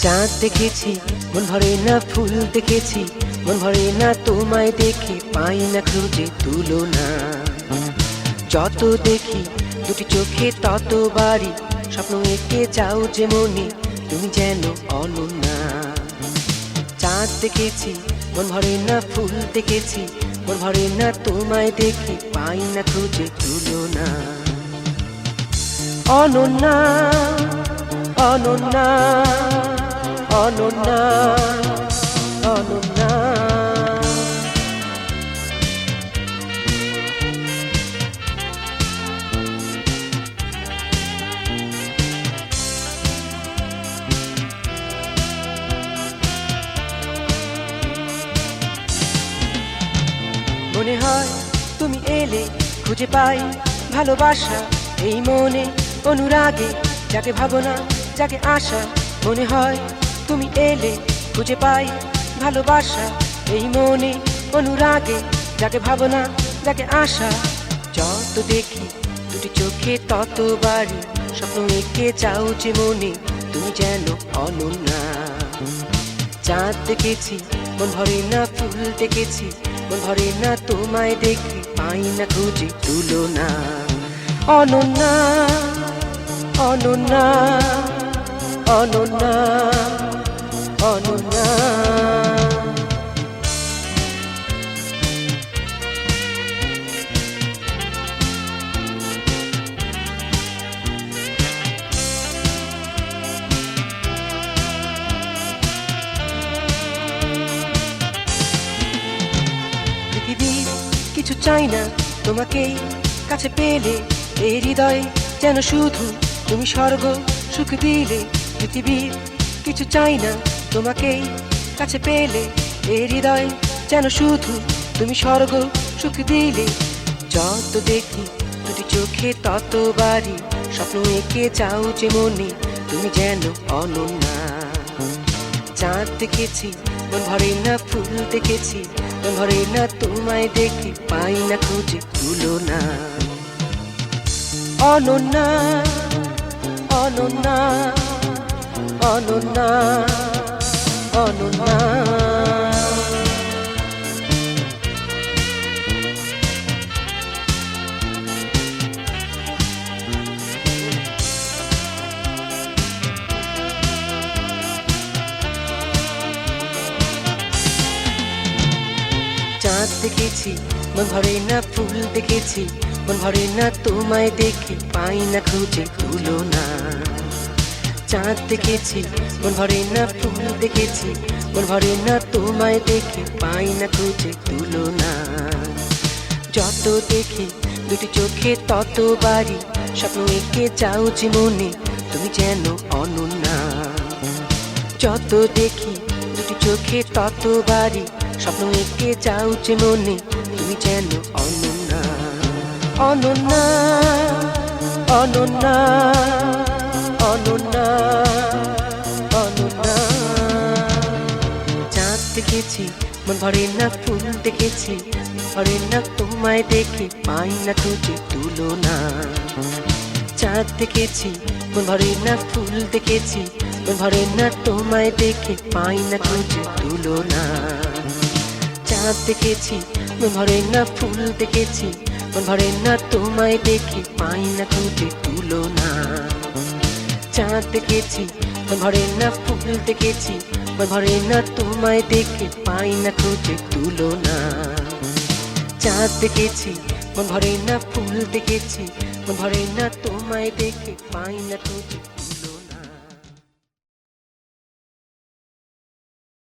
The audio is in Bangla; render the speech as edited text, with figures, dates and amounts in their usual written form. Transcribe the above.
চাঁদ দেখেছি মন ভরে না, ফুল দেখেছি মন ভরে না, তোমায় দেখে পাই না খুঁজে তুলনা। যত দেখি দুটি চোখে তত বাড়ি, স্বপ্ন এঁকে যাও যে মনে, তুমি যেন অনন্যা। চাঁদ দেখেছি মন ভরে না, ফুল দেখেছি মন ভরে না, তোমায় দেখে পাই না খুঁজে তুলনা। অনন্যা অনন্যা অনন্যা অনন্যা। মনে হয় তুমি এলে খুঁজে পাই ভালোবাসা এই মনে, অনুরাগে যাকে ভাবনা যাকে আশা। মনে হয় তুমি এলে খুঁজে পাই ভালোবাসা এই মনে, অনুরাগে যাকে ভাবনা যাকে আশা। যত দেখি দুটি চোখে তত বাড়ি, স্বপ্ন এঁকে যাও যে মনে, তুমি যেন অনন্যা। চাঁদ দেখেছি মন ভরে না, ফুল দেখেছি মন ভরে না, তোমায় দেখে পাই না খুঁজে তুলনা। অনন্যা অনন্যা অনন্যা অনন্যা। পৃথিবীর কিছু চাই না, তোমাকেই কাছে পেলে এই হৃদয় যেন শুধু তুমি স্বর্গ সুখ দিলে। পৃথিবীর কিছু চাই না, তোমাকেই কাছে পেলে এই হৃদয় যেন শুধু তুমি স্বর্গ সুখ দিলে। যত দেখি দুটি চোখে তত বাড়ি, স্বপ্ন এঁকে যাও যে মনে, তুমি যেন অনন্যা। চাঁদ দেখেছি মন ভরে না, ফুল দেখেছি মন ভরে না, তোমায় দেখে পাই না খুঁজে তুলনা। অনন্যা অনন্যা অনন্যা অনন্যা। চাঁদ দেখেছি মন ভরে না, ফুল দেখেছি মন ভরে না, তোমায় দেখে পাই না খুঁজে তুলনা। চাঁদ দেখেছি মন ভরে না, ফুল দেখেছি মন ভরে না, তোমায় দেখে পাই না খুঁজে তুলনা। যত দেখি দুটি চোখে তত বাড়ি, স্বপ্ন এঁকে যাও যে মনে, তুমি যেন অনন্যা। যত দেখি দুটি চোখে তত বাড়ি, স্বপ্ন এঁকে যাও যে মনে, তুমি যেন অনন্যা। অনন্যা অনন্যা অনন্যা অনন্যা। চাঁদ দেখেছি মন ভরে না, ফুল দেখেছি ভরে না, তোমায় দেখে পাই না খুঁজে তুলনা। চাঁদ দেখেছি মন ভরে না, ফুল দেখেছি মন ভরে না, তোমায় দেখে পাই না খুঁজে তুলনা। চাঁদ দেখেছি মন ভরে না, ফুল দেখেছি মন ভরে না, তোমায় দেখে পাই না খুঁজে তুলনা। চাঁদ দেখেছি মন ভরে না, ফুল দেখেছি মন ভরে না, তোমায় দেখে পাই না খুঁজে তুলনা। চাঁদ দেখেছি মন ভরে না, ফুল দেখেছি মন ভরে না, তোমায় দেখে পাই না খুঁজে